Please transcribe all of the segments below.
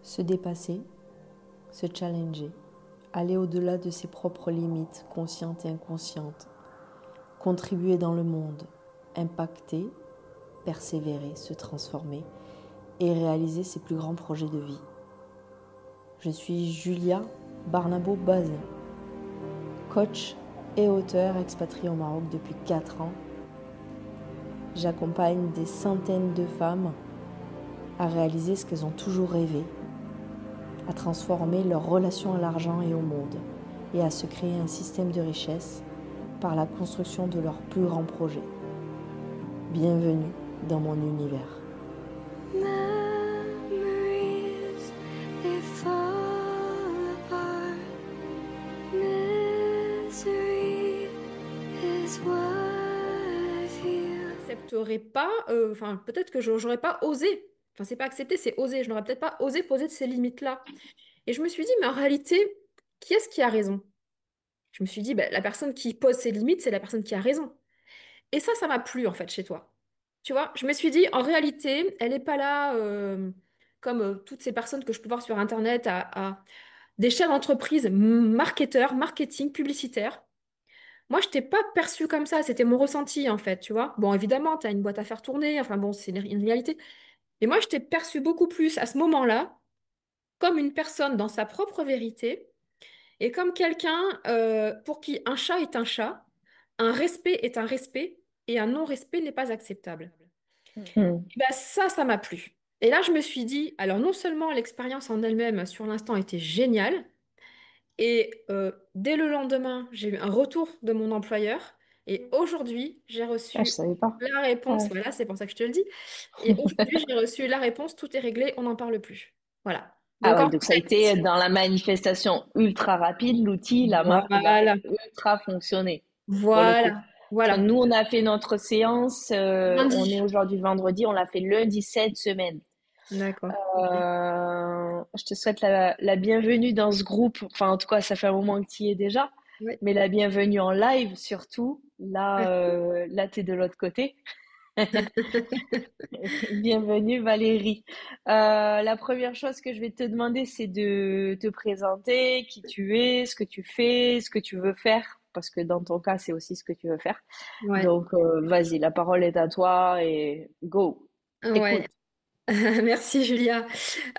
Se dépasser, se challenger, aller au-delà de ses propres limites, conscientes et inconscientes, contribuer dans le monde, impacter, persévérer, se transformer et réaliser ses plus grands projets de vie. Je suis Julia Barnabo Bazin, coach et auteur expatriée au Maroc depuis 4 ans. J'accompagne des centaines de femmes à réaliser ce qu'elles ont toujours rêvé, à transformer leur relation à l'argent et au monde, et à se créer un système de richesse par la construction de leurs plus grands projets. Bienvenue dans mon univers. Memories, they fall apart. Misery is what I feel. J'accepterais pas, enfin peut-être que j'aurais pas osé. Enfin, c'est pas accepter, c'est oser. Je n'aurais peut-être pas osé poser ces limites-là. Et je me suis dit, mais en réalité, qui est-ce qui a raison? Je me suis dit, ben, la personne qui pose ses limites, c'est la personne qui a raison. Et ça m'a plu en fait chez toi. Tu vois, je me suis dit, en réalité, elle n'est pas là comme toutes ces personnes que je peux voir sur Internet à des chefs d'entreprise, marketeurs, marketing, publicitaires. Moi, je t'ai pas perçu comme ça, c'était mon ressenti en fait, tu vois. Bon, évidemment, tu as une boîte à faire tourner, enfin bon, c'est une réalité. Mais moi, je t'ai perçu beaucoup plus à ce moment-là comme une personne dans sa propre vérité et comme quelqu'un pour qui un chat est un chat, un respect est un respect et un non-respect n'est pas acceptable. Hmm. Et ben ça m'a plu. Et là, je me suis dit, alors non seulement l'expérience en elle-même sur l'instant était géniale, et dès le lendemain, j'ai eu un retour de mon employeur. Et aujourd'hui, j'ai Ah, je reçu savais pas. la Ah, réponse. ouais. Voilà, c'est pour ça que je te le dis. Et aujourd'hui, j'ai reçu la réponse, tout est réglé, on n'en parle plus. Voilà. Ah Donc ouais, en donc ça a été fait, dans la manifestation ultra rapide, l'outil, la marque va voilà, ultra fonctionner pour le coup. voilà, Parce que voilà. nous, on a fait notre séance, on est Lundi. aujourd'hui vendredi, on l'a fait lundi cette semaine. D'accord. Ok. Je te souhaite la bienvenue dans ce groupe. Enfin, en tout cas, ça fait un moment que tu y es déjà, Oui. mais la bienvenue en live surtout. Là, là, t'es de l'autre côté. Bienvenue Valérie. La première chose que je vais te demander, c'est de te présenter, qui tu es, ce que tu fais, ce que tu veux faire, parce que dans ton cas, c'est aussi ce que tu veux faire. Ouais. Donc, vas-y, la parole est à toi et go. Je Ouais. t'écoute. Merci Julia.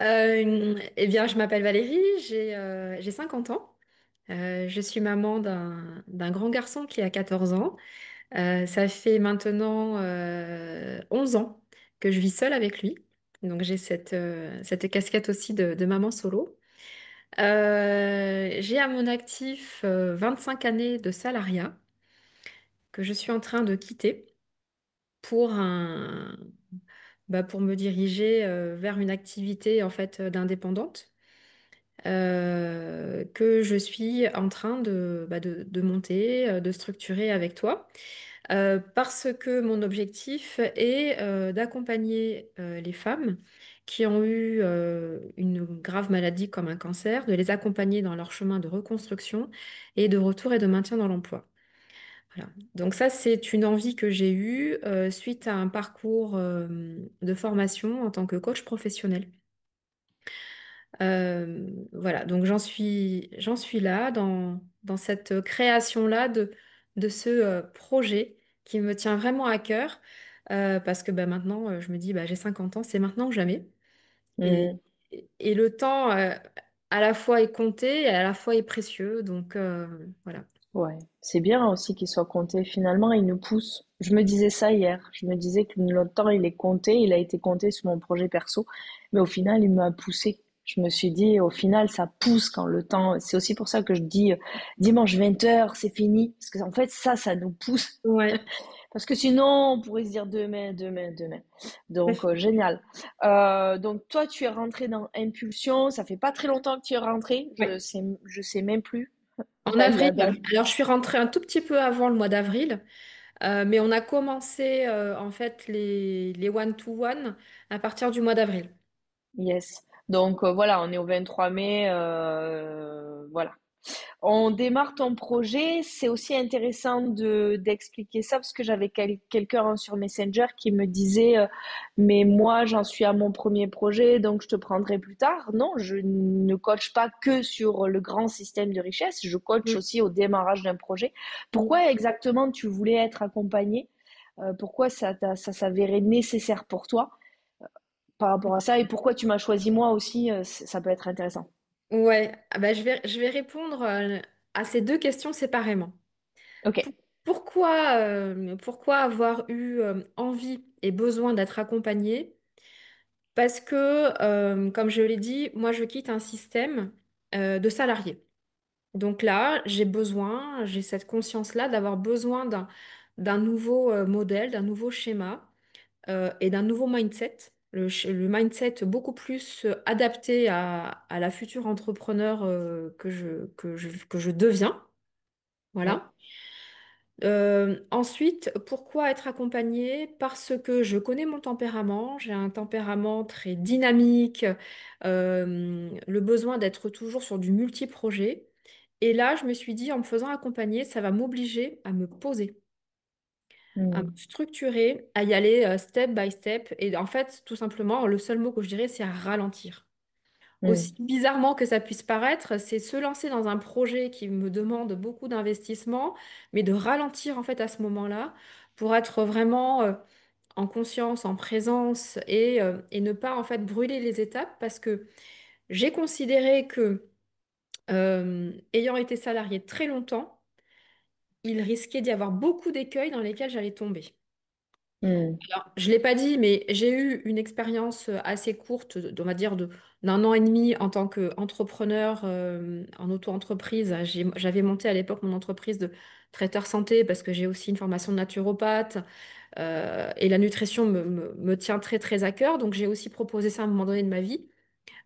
Eh bien, je m'appelle Valérie, j'ai 50 ans. Je suis maman d'un grand garçon qui a 14 ans. Ça fait maintenant 11 ans que je vis seule avec lui. Donc j'ai cette casquette aussi de maman solo. J'ai à mon actif 25 années de salariat que je suis en train de quitter pour pour me diriger vers une activité en fait d'indépendante que je suis en train de monter, de structurer avec toi. Parce que mon objectif est d'accompagner les femmes qui ont eu une grave maladie comme un cancer, de les accompagner dans leur chemin de reconstruction et de retour et de maintien dans l'emploi. Voilà. Donc ça, c'est une envie que j'ai eue suite à un parcours de formation en tant que coach professionnel. Voilà, donc j'en suis là, dans cette création-là de ce projet qui me tient vraiment à cœur, parce que bah, maintenant, je me dis, bah, j'ai 50 ans, c'est maintenant ou jamais. Et, Hmm. et le temps, à la fois est compté et à la fois est précieux, donc voilà. Ouais, c'est bien aussi qu'il soit compté. Finalement, il nous pousse. Je me disais ça hier. Je me disais que notre temps, il est compté. Il a été compté sur mon projet perso. Mais au final, il m'a poussé. Je me suis dit, au final, ça pousse quand le temps. C'est aussi pour ça que je dis dimanche 20h, c'est fini. Parce que en fait, ça nous pousse. Ouais. Parce que sinon, on pourrait se dire demain, demain, demain. Donc, génial. Donc, toi, tu es rentré dans Impulsion. Ça fait pas très longtemps que tu es rentré. Ouais. Je sais même plus En la avril, date. alors je suis rentrée un tout petit peu avant le mois d'avril, mais on a commencé en fait les one-to-one à partir du mois d'avril. Yes. Donc voilà, on est au 23 mai, voilà. On démarre ton projet. C'est aussi intéressant d'expliquer ça parce que j'avais quelqu'un sur Messenger qui me disait, mais moi, j'en suis à mon premier projet, donc je te prendrai plus tard. Non, je ne coach pas que sur le grand système de richesse. Je coach Mm. aussi au démarrage d'un projet. Mm. Pourquoi exactement tu voulais être accompagné? Pourquoi ça s'avérait nécessaire pour toi par rapport à ça? Et pourquoi tu m'as choisi moi aussi? Ça peut être intéressant. Ouais, ah bah, je vais répondre à ces deux questions séparément. Ok. Pourquoi avoir eu envie et besoin d'être accompagnée? Parce que, comme je l'ai dit, moi je quitte un système de salariés. Donc là, j'ai cette conscience-là d'avoir besoin d'un nouveau modèle, d'un nouveau schéma et d'un nouveau mindset. Le mindset beaucoup plus adapté à la future entrepreneur que je deviens. Ouais. Voilà. Ensuite, pourquoi être accompagnée? Parce que je connais mon tempérament, j'ai un tempérament très dynamique, le besoin d'être toujours sur du multi-projet. Et là, je me suis dit, en me faisant accompagner, ça va m'obliger à me poser, à me Hmm. structurer, à y aller step by step. Et en fait, tout simplement, le seul mot que je dirais, c'est à ralentir. Aussi Hmm. bizarrement que ça puisse paraître, c'est se lancer dans un projet qui me demande beaucoup d'investissement, mais de ralentir en fait à ce moment-là pour être vraiment en conscience, en présence et ne pas en fait brûler les étapes parce que j'ai considéré que ayant été salarié très longtemps, il risquait d'y avoir beaucoup d'écueils dans lesquels j'allais tomber. Hmm. Alors, je ne l'ai pas dit, mais j'ai eu une expérience assez courte, on va dire d'un an et demi en tant qu'entrepreneur en auto-entreprise. J'avais monté à l'époque mon entreprise de traiteur santé parce que j'ai aussi une formation de naturopathe et la nutrition me tient très très à cœur. Donc j'ai aussi proposé ça à un moment donné de ma vie.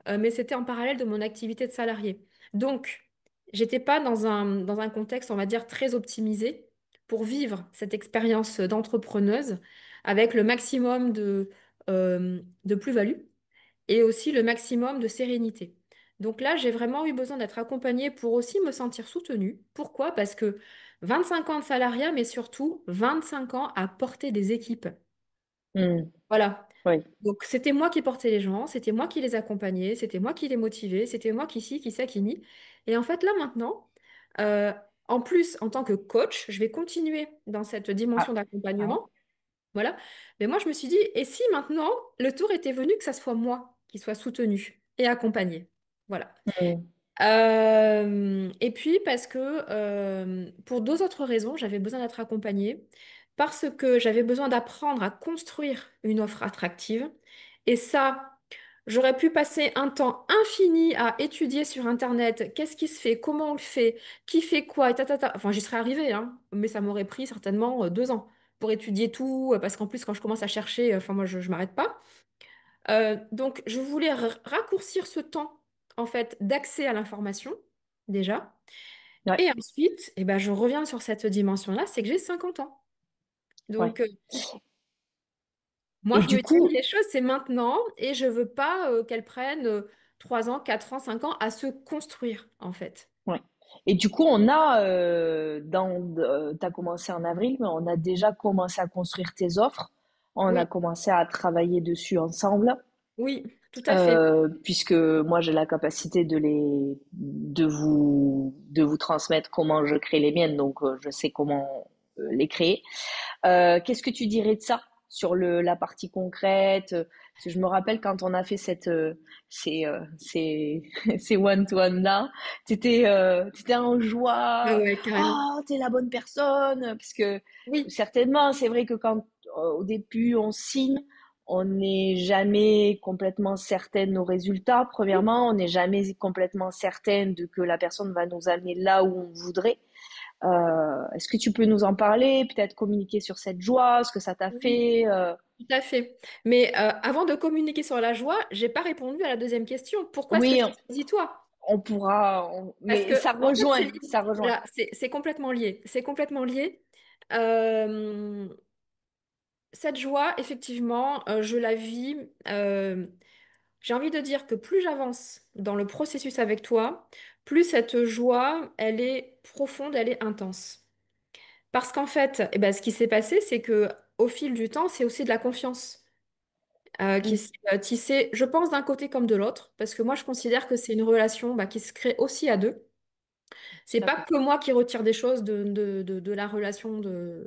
Mais c'était en parallèle de mon activité de salarié. Donc, j'étais pas dans un contexte, on va dire, très optimisé pour vivre cette expérience d'entrepreneuse avec le maximum de plus-value et aussi le maximum de sérénité. Donc là, j'ai vraiment eu besoin d'être accompagnée pour aussi me sentir soutenue. Pourquoi? Parce que 25 ans de salariat, mais surtout 25 ans à porter des équipes. Hmm. Voilà. Oui. Donc, c'était moi qui portais les gens, c'était moi qui les accompagnais, c'était moi qui les motivais, c'était moi qui ci, qui ça, qui ni. Et en fait, là maintenant, euh, en plus, en tant que coach, je vais continuer dans cette dimension Ah. Ah. d'accompagnement. Voilà. Mais moi, je me suis dit, et si maintenant, le tour était venu que ça soit moi qui soit soutenue et accompagnée? Voilà. Hmm. Et puis parce que pour deux autres raisons, j'avais besoin d'être accompagnée, parce que j'avais besoin d'apprendre à construire une offre attractive. Et ça, j'aurais pu passer un temps infini à étudier sur Internet qu'est-ce qui se fait, comment on le fait, qui fait quoi, et ta. Enfin, j'y serais arrivée, hein, mais ça m'aurait pris certainement 2 ans pour étudier tout, parce qu'en plus, quand je commence à chercher, enfin, moi, je ne m'arrête pas. Donc, je voulais raccourcir ce temps, en fait, d'accès à l'information, déjà. Ouais. Et ensuite, eh ben, je reviens sur cette dimension-là, c'est que j'ai 50 ans. Ouais. Donc, moi, Et je du me dis, coup, les choses, c'est maintenant, et je veux pas qu'elles prennent 3 ans, 4 ans, 5 ans à se construire, en fait. ouais. Et du coup, on a t'as commencé en avril, mais on a déjà commencé à construire tes offres. On a Oui, commencé à travailler dessus ensemble. oui, tout à fait. Puisque moi j'ai la capacité de vous transmettre comment je crée les miennes, donc je sais comment les créer. Qu'est-ce que tu dirais de ça sur la partie concrète? Parce que je me rappelle quand on a fait ces ces one-to-one là, t'étais en Ah joie. ouais, carrément. Oh, t'es la bonne personne. Parce que Oui, certainement, c'est vrai que quand au début on signe, on n'est jamais complètement certaine de nos résultats. oui, Premièrement, on n'est jamais complètement certaine de que la personne va nous amener là où on voudrait. Est-ce que tu peux nous en parler, peut-être communiquer sur cette joie, ce que ça t'a oui, fait tout à fait. Mais avant de communiquer sur la joie, j'ai pas répondu à la deuxième question. Pourquoi est-ce que Oui, je t'ai choisi toi? on pourra, Parce mais que, ça en fait, rejoint, ça rejoint. voilà, c'est complètement lié. C'est complètement lié. Euh, cette joie, effectivement, je la vis. j'ai envie de dire que plus j'avance dans le processus avec toi, plus cette joie, elle est profonde, elle est intense. Parce qu'en fait, eh ben, ce qui s'est passé, c'est que au fil du temps, c'est aussi de la confiance qui Mm. s'est tissée, je pense, d'un côté comme de l'autre, parce que moi, je considère que c'est une relation qui se crée aussi à deux. C'est Tout à pas fait. que moi qui retire des choses de la relation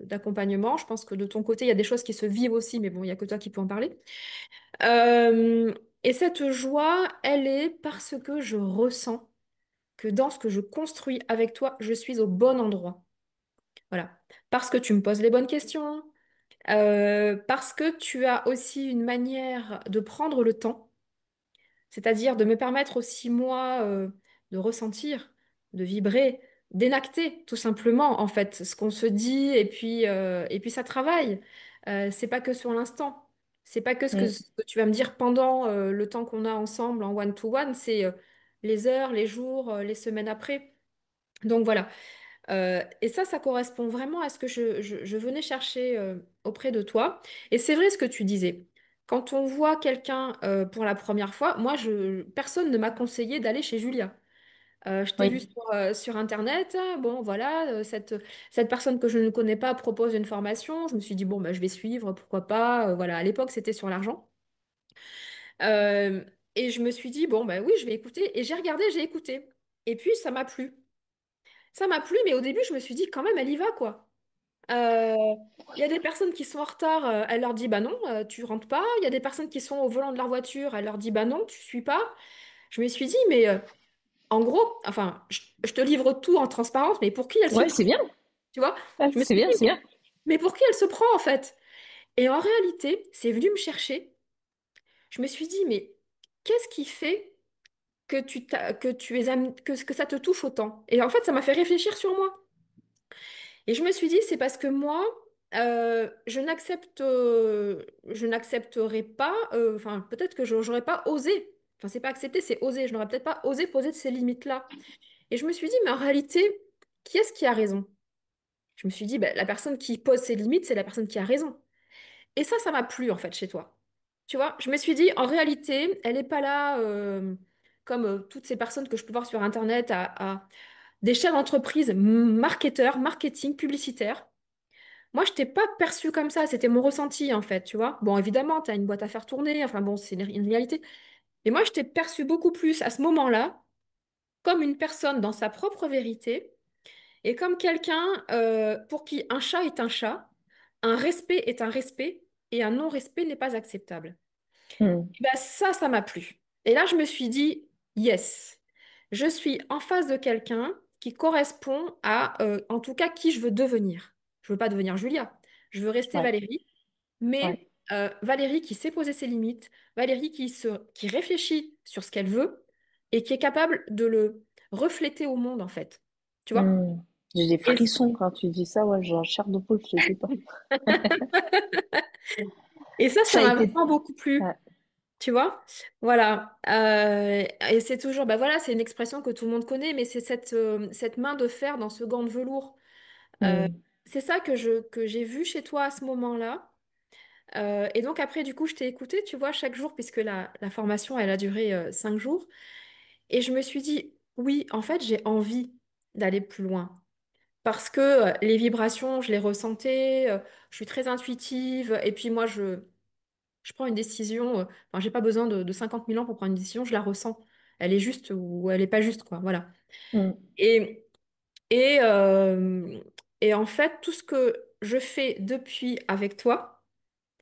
d'accompagnement. Je pense que de ton côté, il y a des choses qui se vivent aussi, mais bon, il y a que toi qui peux en parler. Euh, et cette joie, elle est parce que je ressens que dans ce que je construis avec toi, je suis au bon endroit. Voilà. Parce que tu me poses les bonnes questions, parce que tu as aussi une manière de prendre le temps, c'est-à-dire de me permettre aussi, moi, de ressentir, de vibrer, d'énacter, tout simplement, en fait, ce qu'on se dit, et puis ça travaille. C'est pas que sur l'instant. C'est pas que Mm. ce que tu vas me dire pendant le temps qu'on a ensemble en one-to-one, c'est les heures, les jours, les semaines après. Donc voilà. Et ça correspond vraiment à ce que je venais chercher auprès de toi. Et c'est vrai ce que tu disais. Quand on voit quelqu'un pour la première fois, personne ne m'a conseillé d'aller chez Julia. Je t'ai vu Oui. sur Internet. Bon, voilà, cette personne que je ne connais pas propose une formation. Je me suis dit, bon, bah, je vais suivre, pourquoi pas. Voilà, à l'époque, c'était sur l'argent. Euh, et je me suis dit, bon, bah oui, je vais écouter. Et j'ai regardé, j'ai écouté. Et puis, ça m'a plu. Ça m'a plu, mais au début, je me suis dit, quand même, elle y va, quoi. Euh, Il y a des personnes qui sont en retard, elle leur dit bah non, tu rentres pas. Il y a des personnes qui sont au volant de leur voiture, elle leur dit bah non, tu suis pas. Je me suis dit, mais en gros, enfin, je te livre tout en transparence, mais pour qui elle se Ouais, prend? c'est bien. Tu vois? Ouais, Je me c'est suis bien, dit, c'est bien. mais pour qui elle se prend en fait? Et en réalité, c'est venu me chercher. Je me suis dit, mais qu'est-ce qui fait que tu es que ça te touche autant? Et en fait, ça m'a fait réfléchir sur moi. Et je me suis dit, c'est parce que moi, je n'accepterai pas, enfin, peut-être que je n'aurais pas osé, enfin, c'est pas accepter, c'est oser, je n'aurais peut-être pas osé poser de ces limites-là. Et je me suis dit, mais en réalité, qui est-ce qui a raison? Je me suis dit, ben, la personne qui pose ses limites, c'est la personne qui a raison. Et ça m'a plu, en fait, chez toi. Tu vois, je me suis dit, en réalité, elle n'est pas là, comme toutes ces personnes que je peux voir sur Internet, à des chefs d'entreprise, marketeurs, marketing, publicitaires. Moi, je t'ai pas perçu comme ça, c'était mon ressenti en fait, tu vois. Bon, évidemment, tu as une boîte à faire tourner, enfin bon, c'est une réalité. Mais moi, je t'ai perçu beaucoup plus à ce moment-là comme une personne dans sa propre vérité et comme quelqu'un pour qui un chat est un chat, un respect est un respect et un non-respect n'est pas acceptable. Mm. Et ben, ça m'a plu. Et là, je me suis dit, yes, je suis en face de quelqu'un qui correspond à, en tout cas, qui je veux devenir. Je veux pas devenir Julia, je veux rester Ouais, Valérie. ouais. Mais Valérie qui sait poser ses limites, Valérie qui réfléchit sur ce qu'elle veut et qui est capable de le refléter au monde, en fait. Tu vois? Mm. J'ai des Et, frissons quand tu dis ça, ouais, j'ai un chair de poule, je te dis pas. et ça Ça a m'a été. vraiment beaucoup plu. Ouais. Tu vois? Voilà. Et c'est toujours, bah voilà, c'est une expression que tout le monde connaît, mais c'est cette main de fer dans ce gant de velours. Euh, Mm. c'est ça que j'ai vu chez toi à ce moment-là. Et donc après, du coup, je t'ai écouté, tu vois, chaque jour, puisque la formation, elle a duré 5 jours. Et je me suis dit, oui, en fait, j'ai envie d'aller plus loin. Parce que les vibrations, je les ressentais, je suis très intuitive. Et puis moi, je prends une décision, enfin, j'ai pas besoin de 50 000 ans pour prendre une décision, je la ressens. Elle est juste ou elle est pas juste, quoi. Voilà. Mm. Et, et, euh, et en fait, tout ce que je fais depuis avec toi,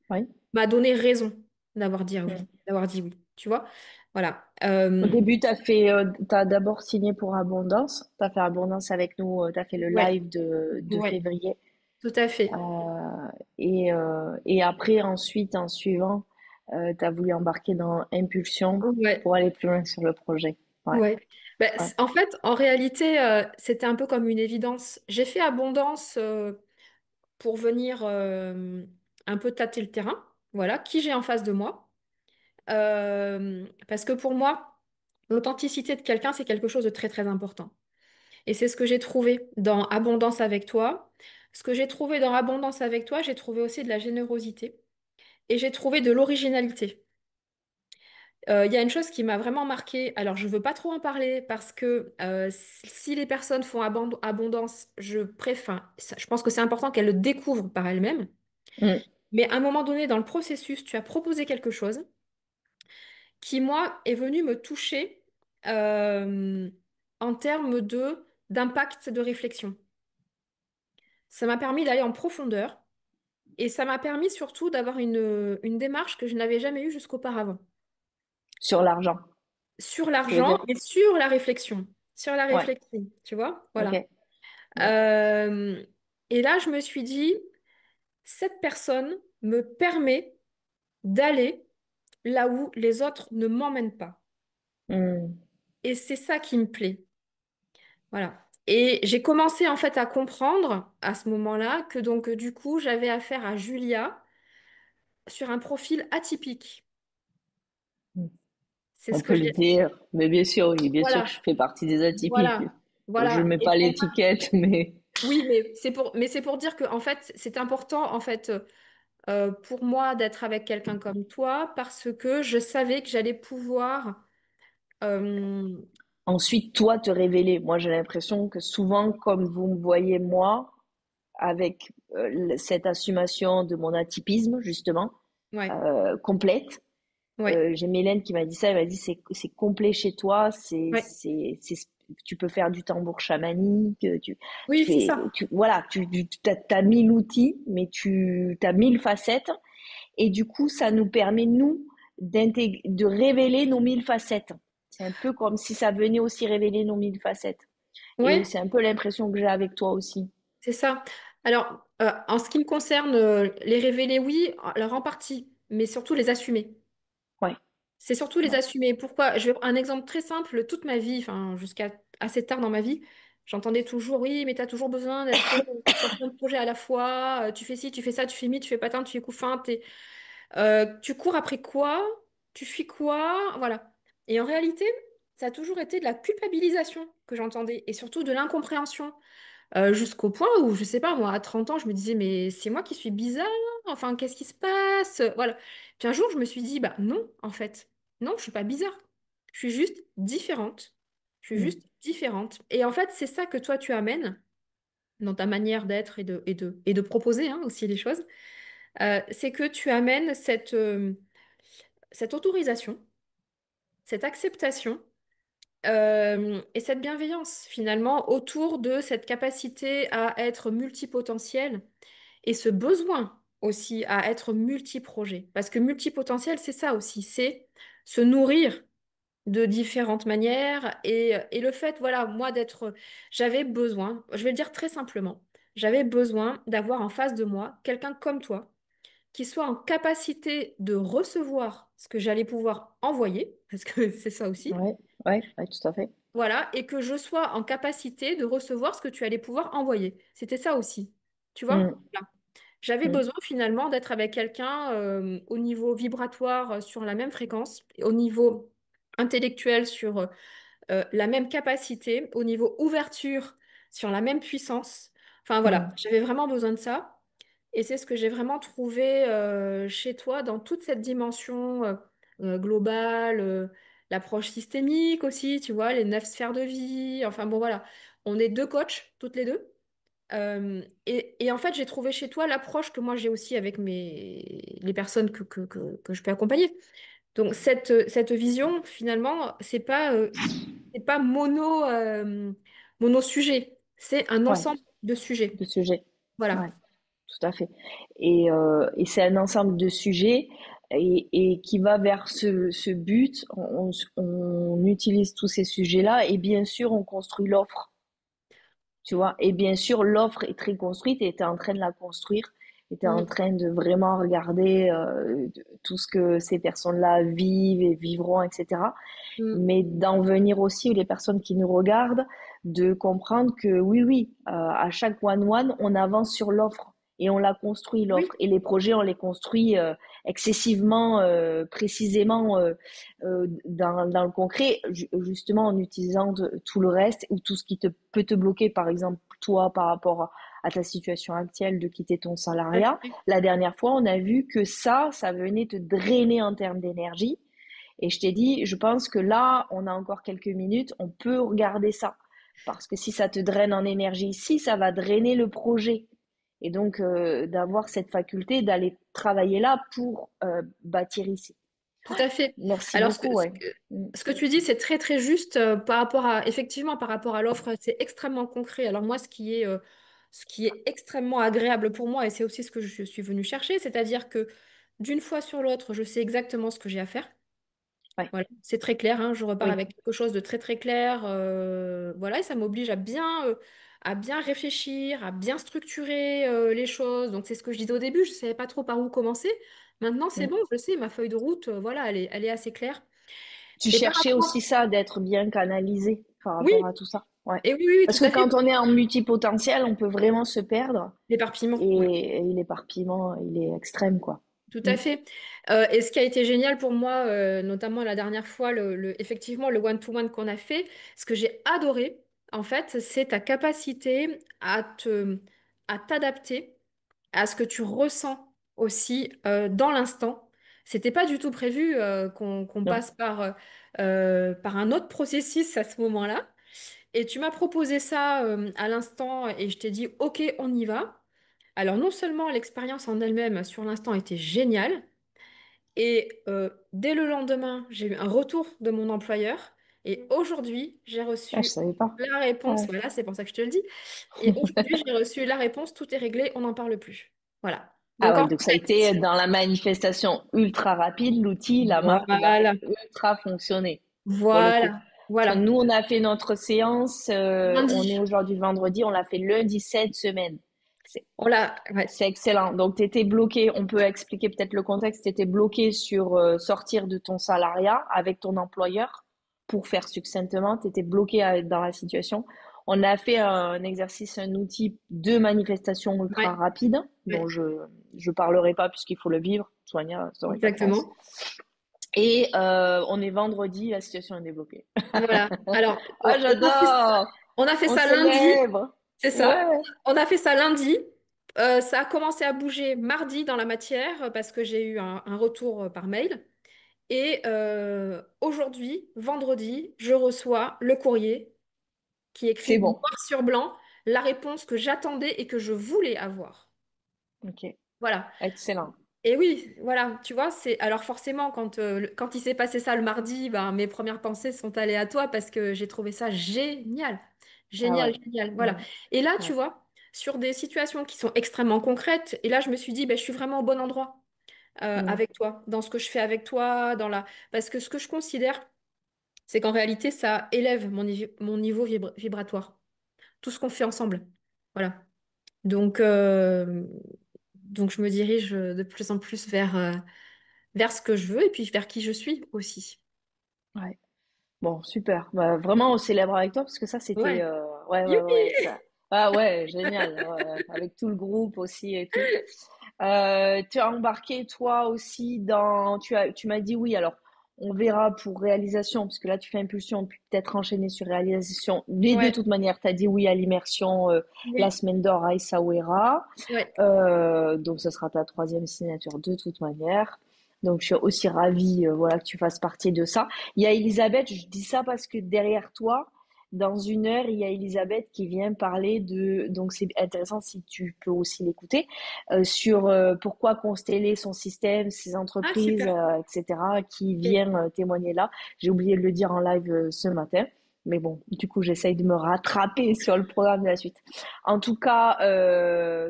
Ouais. m'a donné raison Mm. d'avoir dit oui, tu vois? Voilà. Au début, t'as d'abord signé pour Abondance. T'as fait Abondance avec nous. T'as fait le Ouais, live de ouais, février. tout à fait. Et après, ensuite, en suivant, t'as voulu embarquer dans Impulsion Ouais, pour aller plus loin sur le projet. Ouais, ouais. Ben, ouais. en fait, en réalité, c'était un peu comme une évidence. J'ai fait abondance pour venir un peu tâter le terrain. Voilà, qui j'ai en face de moi. Parce que pour moi, l'authenticité de quelqu'un, c'est quelque chose de très, très important. Et c'est ce que j'ai trouvé dans Abondance avec toi. Ce que j'ai trouvé dans Abondance avec toi, j'ai trouvé aussi de la générosité et j'ai trouvé de l'originalité. Il y a une chose qui m'a vraiment marquée. Alors, je veux pas trop en parler parce que si les personnes font abondance, je pense que c'est important qu'elles le découvrent par elles-mêmes. Mm. Mais à un moment donné, dans le processus, tu as proposé quelque chose qui, moi, est venu me toucher euh, en termes de d'impact de réflexion. Ça m'a permis d'aller en profondeur et ça m'a permis surtout d'avoir une démarche que je n'avais jamais eue jusqu'auparavant. Sur l'argent, Sur tu veux l'argent dire? et sur la réflexion. Sur la Ouais, réflexion, tu vois? ok. Voilà. Ouais. Euh, et là, je me suis dit, cette personne me permet d'aller là où les autres ne m'emmènent pas. Mm. Et c'est ça qui me plaît. Voilà. Et j'ai commencé en fait à comprendre à ce moment-là que donc du coup, j'avais affaire à Julia sur un profil atypique. Mm. C'est On ce que peut le j'ai. dire, mais bien sûr, oui, bien sûr que je Voilà. fais partie des atypiques. Voilà. Je Voilà. mets Et pas pour moi, l'étiquette, mais oui, mais c'est pour dire que en fait, c'est important en fait pour moi d'être avec quelqu'un comme toi parce que je savais que j'allais pouvoir. euh, ensuite, toi, te révéler. Moi, j'ai l'impression que souvent, comme vous me voyez moi, avec cette assumation de mon atypisme, justement, ouais, complète. ouais, J'ai Mélène qui m'a dit ça, elle m'a dit c'est complet chez toi, ouais. tu peux faire du tambour chamanique, tu Oui, c'est fais, ça. voilà, t'as 1000 outils, mais t'as 1000 facettes, et du coup, ça nous permet, nous, de révéler nos 1000 facettes. C'est un peu comme si ça venait aussi révéler nos 1000 facettes. Et Ouais, c'est un peu l'impression que j'ai avec toi aussi. c'est ça. Alors, en ce qui me concerne, les révéler, oui, alors en partie, mais surtout les assumer. Ouais, C'est surtout les ouais. assumer. Pourquoi? Je vais un exemple très simple. Toute ma vie, enfin jusqu'à assez tard dans ma vie, j'entendais toujours, oui, mais tu as toujours besoin d'être sur plein de projets à la fois. Tu fais ci, tu fais ça, tu fais mi, tu fais patin, tu fais couffin. Tu cours après quoi? Tu fuis quoi? Voilà. Et en réalité, ça a toujours été de la culpabilisation que j'entendais et surtout de l'incompréhension. Jusqu'au point où, je sais pas, moi, à 30 ans, je me disais, mais c'est moi qui suis bizarre, enfin, qu'est-ce qui se passe? Voilà. Puis un jour, je me suis dit, bah non, en fait, non, je suis pas bizarre. Je suis juste différente. Je suis Mm. juste différente. Et en fait, c'est ça que toi, tu amènes dans ta manière d'être et de proposer hein, aussi les choses. C'est que tu amènes cette autorisation, cette acceptation et cette bienveillance finalement autour de cette capacité à être multipotentiel et ce besoin aussi à être multiprojet. Parce que multipotentiel, c'est ça aussi, c'est se nourrir de différentes manières et le fait, voilà, moi j'avais besoin, je vais le dire très simplement, j'avais besoin d'avoir en face de moi quelqu'un comme toi qui soit en capacité de recevoir ce que j'allais pouvoir envoyer, parce que c'est ça aussi, Ouais, ouais, ouais, tout à fait. voilà, et que je sois en capacité de recevoir ce que tu allais pouvoir envoyer. C'était ça aussi, tu vois? Mm, Voilà. J'avais mm, besoin finalement d'être avec quelqu'un au niveau vibratoire sur la même fréquence, au niveau intellectuel sur la même capacité, au niveau ouverture sur la même puissance. Enfin voilà, mm, j'avais vraiment besoin de ça. Et c'est ce que j'ai vraiment trouvé chez toi dans toute cette dimension globale, l'approche systémique aussi, tu vois, les 9 sphères de vie. Enfin bon, voilà. On est deux coachs, toutes les deux. Et en fait, j'ai trouvé chez toi l'approche que moi j'ai aussi avec les personnes que je peux accompagner. Donc, cette vision, finalement, c'est pas mono sujet. C'est un ouais, ensemble de sujets. de sujet. Voilà. Ouais. Tout à fait. Et c'est un ensemble de sujets et qui va vers ce but. On utilise tous ces sujets-là et bien sûr, on construit l'offre, tu vois. Et bien sûr, l'offre est très construite et tu es en train de la construire. Et tu es en Mm. train de vraiment regarder tout ce que ces personnes-là vivent et vivront, etc. Mm. Mais d'en venir aussi, les personnes qui nous regardent, de comprendre que oui, oui, à chaque one-one, on avance sur l'offre et on la construit, l'offre. Oui, Et les projets, on les construit excessivement, précisément dans le concret, justement en utilisant tout le reste ou tout ce qui peut te bloquer, par exemple, toi, par rapport à ta situation actuelle de quitter ton tout à salariat. fait. La dernière fois, on a vu que ça venait te drainer en termes d'énergie Et je t'ai dit, je pense que là, on a encore quelques minutes, on peut regarder ça. Parce que si ça te draine en énergie ici, ça va drainer le projet. Et donc, d'avoir cette faculté d'aller travailler là pour bâtir ici. Tout à fait. Merci Alors, beaucoup, ouais. Mm. ce que tu dis, c'est très, très juste par rapport à, effectivement, par rapport à l'offre, c'est extrêmement concret. Alors, moi, ce qui est extrêmement agréable pour moi, et c'est aussi ce que je suis venue chercher, c'est-à-dire que d'une fois sur l'autre, je sais exactement ce que j'ai à faire. Ouais, Voilà, c'est très clair, hein, je repars oui. avec quelque chose de très très clair. Voilà, et ça m'oblige à bien réfléchir, à bien structurer les choses. Donc c'est ce que je disais au début, je ne savais pas trop par où commencer. Maintenant c'est Mm. bon, je sais, ma feuille de route, voilà, elle est assez claire. Tu Et par cherchais aussi rapport... ça, d'être bien canalisé par Oui, rapport à tout ça. Ouais. et oui, oui, oui, Parce tout que à fait, quand on est en multipotentiel, on peut vraiment se perdre l'éparpillement, ouais. et l'éparpillement, il est extrême, quoi. Tout Mm. à fait. Et ce qui a été génial pour moi, notamment la dernière fois, effectivement, le one-to-one qu'on a fait, ce que j'ai adoré, en fait, c'est ta capacité à t'adapter à ce que tu ressens aussi dans l'instant. C'était pas du tout prévu qu'on Non, passe par un autre processus à ce moment-là. Et tu m'as proposé ça à l'instant et je t'ai dit, OK, on y va. Alors, non seulement l'expérience en elle-même sur l'instant était géniale, et dès le lendemain, j'ai eu un retour de mon employeur. Et aujourd'hui, j'ai ah, je reçu savais pas. la réponse. Ouais. Voilà, c'est pour ça que je te le dis. Et aujourd'hui, j'ai reçu la réponse, tout est réglé, on n'en parle plus. Voilà. Ah Donc ouais, en donc ça a été fait, dans la manifestation ultra rapide, l'outil, la marque va voilà, ultra fonctionner, pour le coup. voilà, Parce que voilà. nous, on a fait notre séance, on est Lundi, aujourd'hui vendredi, on l'a fait lundi cette semaine. C'est on l'a. Ouais, C'est excellent. Donc, tu étais bloqué, on peut expliquer peut-être le contexte, tu étais bloqué sur sortir de ton salariat avec ton employeur pour faire succinctement, tu étais bloqué dans la situation. On a fait un exercice, un outil de manifestation ultra ouais, rapide dont ouais, je parlerai pas puisqu'il faut le vivre, Sonia, ça aurait pas de sens. exactement. Et on est vendredi, la situation est débloquée. Voilà. Alors, Ah, j'adore! on a fait On ça lundi. célèbre! C'est ça. Ouais, On a fait ça lundi. Ça a commencé à bouger mardi dans la matière parce que j'ai eu un retour par mail. Et aujourd'hui, vendredi, je reçois le courrier qui c'est écrit bon. noir sur blanc la réponse que j'attendais et que je voulais avoir. Ok, Voilà. excellent. Et oui, voilà, tu vois, c'est alors forcément quand il s'est passé ça le mardi, ben, mes premières pensées sont allées à toi parce que j'ai trouvé ça génial. Ah Génial, ouais. génial. Voilà. Mm. Et là, tu Ouais. vois, sur des situations qui sont extrêmement concrètes, et là, je me suis dit, ben, je suis vraiment au bon endroit Mm. avec toi, dans ce que je fais avec toi, parce que ce que je considère, c'est qu'en réalité, ça élève mon niveau vibratoire. Tout ce qu'on fait ensemble. Voilà. Donc, euh, donc je me dirige de plus en plus vers ce que je veux et puis vers qui je suis aussi. Ouais. Bon, super. Bah, vraiment, on célèbre avec toi parce que ça, c'était, Ouais. ouais, ouais, ouais, Youpi! ça. Ah ouais, génial. Ouais, avec tout le groupe aussi et tout. Tu as embarqué toi aussi tu m'as dit oui. Alors, on verra pour réalisation parce que là, tu fais impulsion, puis peut-être enchaîner sur réalisation. Mais de Ouais, toute manière, tu as dit oui à l'immersion, la oui, semaine d'or à Essaouira. ouais. Donc, ce sera ta troisième signature de toute manière. Donc, je suis aussi ravie, voilà, que tu fasses partie de ça. Il y a Elisabeth, je dis ça parce que derrière toi, dans une heure, il y a Elisabeth qui vient parler donc c'est intéressant si tu peux aussi l'écouter, sur pourquoi consteller son système, ses Ah, entreprises, super. etc., qui Ok. vient témoigner là. J'ai oublié de le dire en live ce matin. Mais bon, du coup, j'essaye de me rattraper sur le programme de la suite. En tout cas,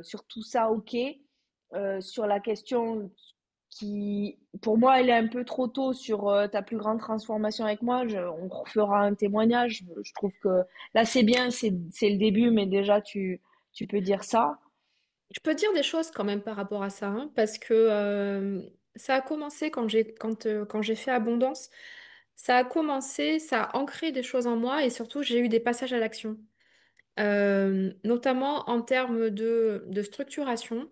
sur tout ça, ok. Sur la question qui, pour moi, elle est un peu trop tôt sur ta plus grande transformation avec moi. On refera un témoignage. Je trouve que là, c'est bien, c'est le début, mais déjà, tu peux dire ça. Je peux dire des choses quand même par rapport à ça, hein, parce que ça a commencé quand j'ai fait Abondance. Ça a commencé, ça a ancré des choses en moi et surtout, j'ai eu des passages à l'action. Notamment en termes de structuration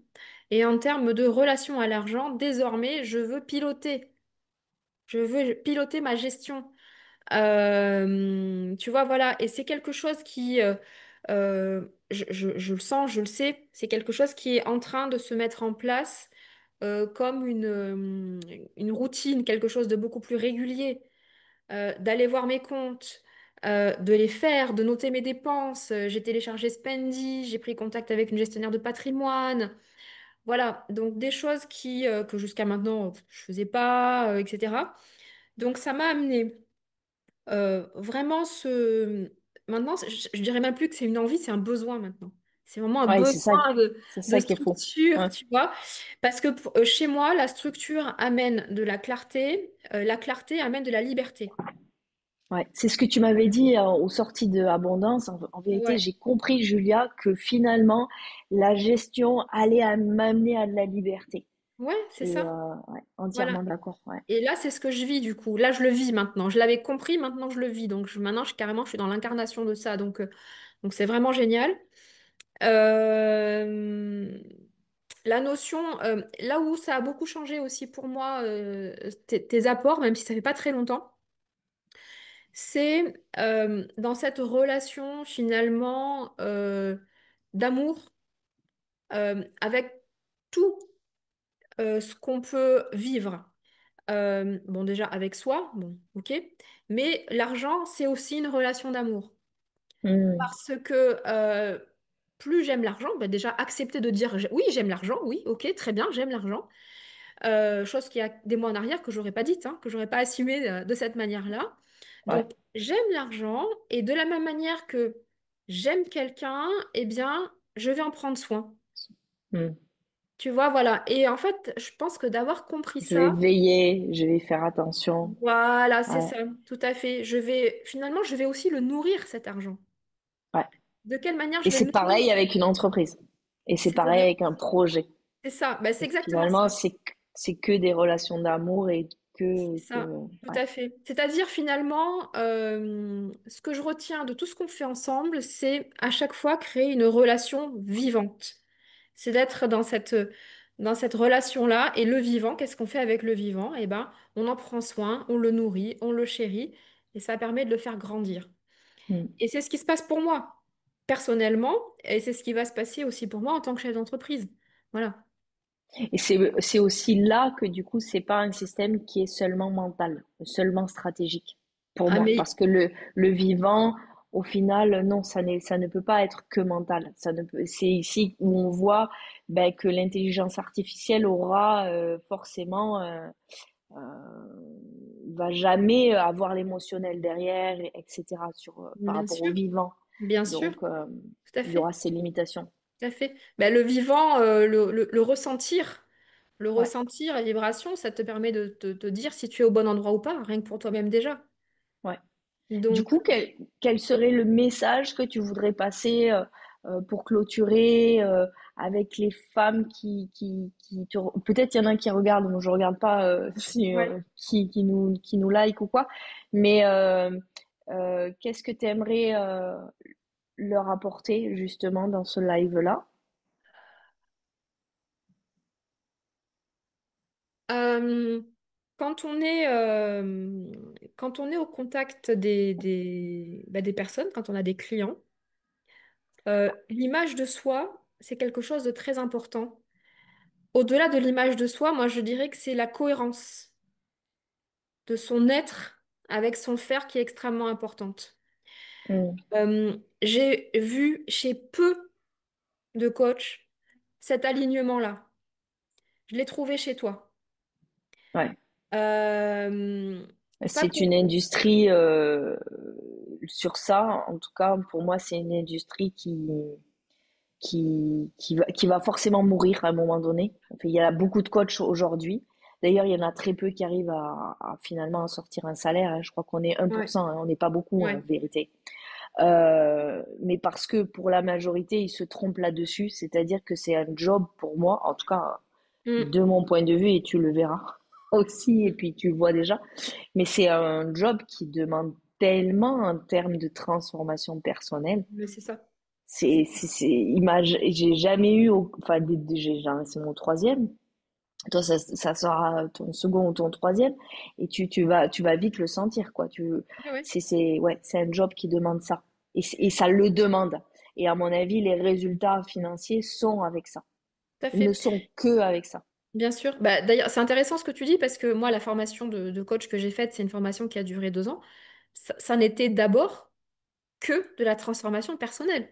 et en termes de relation à l'argent. Désormais, je veux piloter ma gestion. Tu vois, voilà, et c'est quelque chose je le sens, je le sais, c'est quelque chose qui est en train de se mettre en place comme une routine, quelque chose de beaucoup plus régulier, d'aller voir mes comptes, de les faire, de noter mes dépenses. J'ai téléchargé Spendi, j'ai pris contact avec une gestionnaire de patrimoine. Voilà, donc des choses que jusqu'à maintenant, je faisais pas, etc. Donc ça m'a amené vraiment ce... Maintenant, je dirais même plus que c'est une envie, c'est un besoin maintenant. C'est vraiment un Ouais, besoin c'est de ça qui est faux. structure, Ouais. tu vois. Parce que chez moi, la structure amène de la clarté amène de la liberté. Ouais, c'est ce que tu m'avais dit aux sorties de Abondance. En vérité, Ouais, j'ai compris, Julia, que finalement, la gestion allait m'amener à de la liberté. ouais, c'est Et ça. ouais, Voilà. entièrement d'accord. Ouais. Et là, c'est ce que je vis du coup. Là, je le vis maintenant. Je l'avais compris, maintenant je le vis. Donc maintenant, carrément, je suis dans l'incarnation de ça. Donc c'est vraiment génial. Euh, La notion, là où ça a beaucoup changé aussi pour moi, tes apports, même si ça fait pas très longtemps, c'est dans cette relation finalement d'amour avec tout ce qu'on peut vivre. Bon, déjà avec soi, bon, ok, mais l'argent, c'est aussi une relation d'amour. Hmm, Parce que plus j'aime l'argent, bah déjà accepter de dire oui, j'aime l'argent, oui, ok, très bien, j'aime l'argent. Chose qui a des mois en arrière que j'aurais pas dite, hein, que j'aurais pas assumé de cette manière-là. ouais. Donc, j'aime l'argent et de la même manière que j'aime quelqu'un, eh bien, je vais en prendre soin. Hmm. Tu vois, voilà. Et en fait, je pense que d'avoir compris Je vais ça, veiller, je vais faire attention. voilà, c'est Ouais, ça, tout à fait. Finalement, je vais aussi le nourrir, cet argent. ouais. De quelle manière Et je vais le c'est nourrir? pareil avec une entreprise. Et c'est pareil C'est-à-dire, avec un projet. c'est ça, ben, c'est exactement ça. Finalement, c'est que des relations d'amour et que, Ça, tout ouais. à fait. C'est-à-dire finalement, ce que je retiens de tout ce qu'on fait ensemble, c'est à chaque fois créer une relation vivante. C'est d'être dans cette relation-là. Et le vivant, qu'est-ce qu'on fait avec le vivant? Eh ben, on en prend soin, on le nourrit, on le chérit, et ça permet de le faire grandir. Hmm. Et c'est ce qui se passe pour moi, personnellement, et c'est ce qui va se passer aussi pour moi en tant que chef d'entreprise. Voilà. Et c'est aussi là que du coup, c'est pas un système qui est seulement mental, seulement stratégique pour Ah, moi. mais Parce que le vivant, au final, non, ça ne peut pas être que mental. C'est ici où on voit ben, que l'intelligence artificielle aura forcément, euh, va jamais avoir l'émotionnel derrière, etc. Par bien rapport au sûr, vivant. bien sûr, Donc, tout à il y aura fait. ces limitations. Tout à fait. Ben, le vivant, le Ouais. ressentir, la vibration, ça te permet de te dire si tu es au bon endroit ou pas, rien que pour toi-même déjà. Ouais. Du Donc, coup, quel serait le message que tu voudrais passer pour clôturer avec les femmes peut-être il y en a qui regardent, moi je regarde pas si, ouais. qui nous like ou quoi, mais qu'est-ce que tu aimerais leur apporter justement dans ce live-là? Euh, quand on est, quand on est au contact des personnes, quand on a des clients, l'image de soi, c'est quelque chose de très important. Au-delà de l'image de soi, moi, je dirais que c'est la cohérence de son être avec son faire qui est extrêmement importante. Hmm, J'ai vu chez peu de coachs cet alignement-là. Je l'ai trouvé chez toi. ouais. Ça C'est une pour... industrie sur ça, en tout cas pour moi c'est une industrie qui va forcément mourir à un moment donné. Enfin, il y a beaucoup de coachs aujourd'hui. D'ailleurs, il y en a très peu qui arrivent à finalement sortir un salaire, hein. Je crois qu'on est Ouais, 1%, hein. On n'est pas beaucoup en ouais. vérité. Mais parce que pour la majorité, ils se trompent là-dessus. C'est-à-dire que c'est un job pour moi, en tout cas Mm. de mon point de vue, et tu le verras aussi, et puis tu le vois déjà. Mais c'est un job qui demande tellement en termes de transformation personnelle. Mais c'est ça. C'est J'ai jamais eu, enfin, c'est mon troisième. Toi, ça sera ton second ou ton troisième, et tu vas vite le sentir, quoi. ouais, ouais, Ouais, c'est un job qui demande ça, et ça le demande. Et à mon avis, les résultats financiers sont avec ça. tout à Ils ne fait. sont que avec ça. Bien sûr. Bah, d'ailleurs, c'est intéressant ce que tu dis parce que moi, la formation de coach que j'ai faite, c'est une formation qui a duré 2 ans. Ça n'était d'abord que de la transformation personnelle.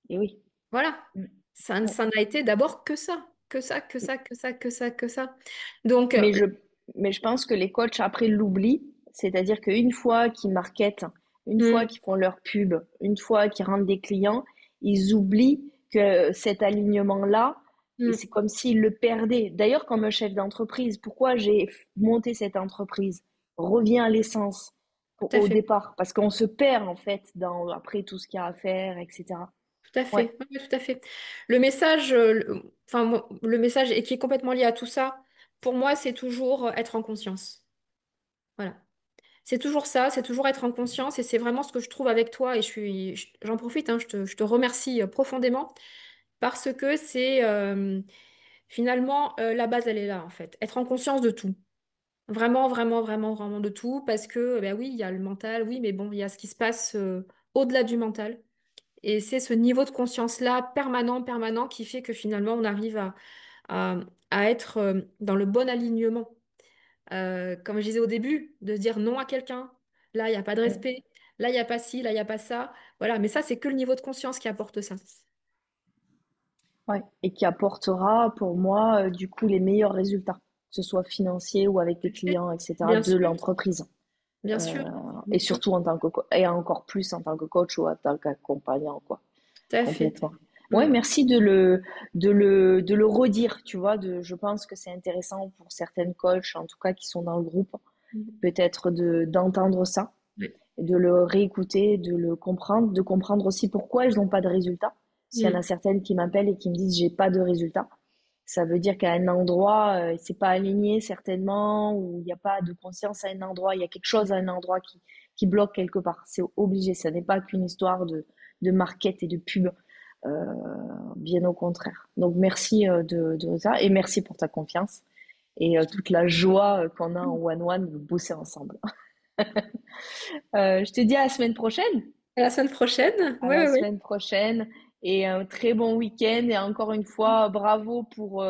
Et oui. Voilà. Mm. Ouais. Ça n'a été d'abord que ça. Que ça, que ça, que ça, que ça, que ça. Donc, Mais je, mais je pense que les coachs après l'oublient, c'est-à-dire qu'une fois qu'ils marketent, une fois hmm, qu'ils font leur pub, une fois qu'ils rendent des clients, ils oublient que cet alignement-là, et hmm, c'est comme s'ils le perdaient. D'ailleurs, comme un chef d'entreprise, pourquoi j'ai monté cette entreprise? Reviens à l'essence tout à au fait. départ, parce qu'on se perd en fait dans après tout ce qu'il y a à faire, etc. Tout à Ouais, fait. Oui, oui, tout à fait. Le message, enfin, le message et qui est complètement lié à tout ça, pour moi, c'est toujours être en conscience. Voilà. C'est toujours ça, c'est toujours être en conscience et c'est vraiment ce que je trouve avec toi et j'en profite, hein, je te remercie profondément parce que c'est finalement la base, elle est là en fait. Être en conscience de tout. Vraiment, vraiment, vraiment, vraiment de tout parce que ben oui, il y a le mental, oui, mais bon, il y a ce qui se passe au-delà du mental. Et c'est ce niveau de conscience-là permanent, permanent qui fait que finalement on arrive à, à être dans le bon alignement. Comme je disais au début, de dire non à quelqu'un. Là, il n'y a pas de respect. Là, il n'y a pas ci, là, il n'y a pas ça. Voilà, mais ça, c'est que le niveau de conscience qui apporte ça. ouais. Et qui apportera pour moi du coup les meilleurs résultats, que ce soit financiers ou avec tes clients, etc., Bien de sûr, l'entreprise. bien Euh, sûr, bien et sûr. surtout en tant que et encore plus en tant que coach ou en tant qu'accompagnant, quoi. Tout à fait. Complètement. Ouais, Mm. merci de le redire, tu vois, je pense que c'est intéressant pour certaines coachs, en tout cas, qui sont dans le groupe, peut-être d'entendre ça, Ouais. de le réécouter, de comprendre aussi pourquoi elles n'ont pas de résultats. S'il y en a Mm. certaines qui m'appellent et qui me disent j'ai pas de résultats, ça veut dire qu'à un endroit, c'est pas aligné certainement, ou il n'y a pas de conscience à un endroit, il y a quelque chose à un endroit qui bloque quelque part. C'est obligé, ça n'est pas qu'une histoire de market et de pub, euh, bien au contraire. Donc merci de ça et merci pour ta confiance et toute la joie qu'on a en one-one de bosser ensemble. Je te dis à la semaine prochaine. À la semaine prochaine. À Oui, la oui, oui. semaine prochaine et un très bon week-end. Et encore une fois, bravo pour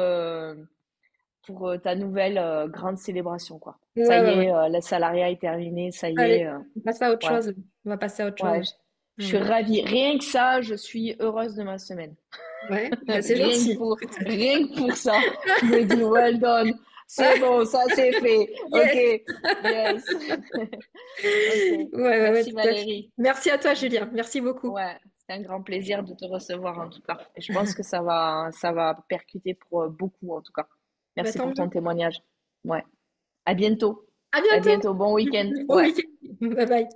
ta nouvelle grande célébration, quoi. Ça Ouais, y ouais, ouais. est, le salariat est terminé, ça y est. Allez, on passe à autre Ouais, chose. On va passer à autre ouais, chose. je Ouais, suis ouais. ravie. Rien que ça, je suis heureuse de ma semaine. Ouais, bah, c'est gentil. Écoute. Rien que pour ça, je me dis, well done. C'est bon, ça c'est fait. Ok, Yes. yes. Ok, Ouais, ouais, ouais, merci tout à fait. Valérie. Merci à toi, Julien. Merci beaucoup. Ouais, c'est un grand plaisir de te recevoir en tout cas. Et je pense que ça va percuter pour beaucoup en tout cas. Bah, Merci tant pour ton mieux. témoignage. Ouais. À bientôt. À À bientôt. bientôt. Bon week-end. Bon Ouais. week-end. Bye bye.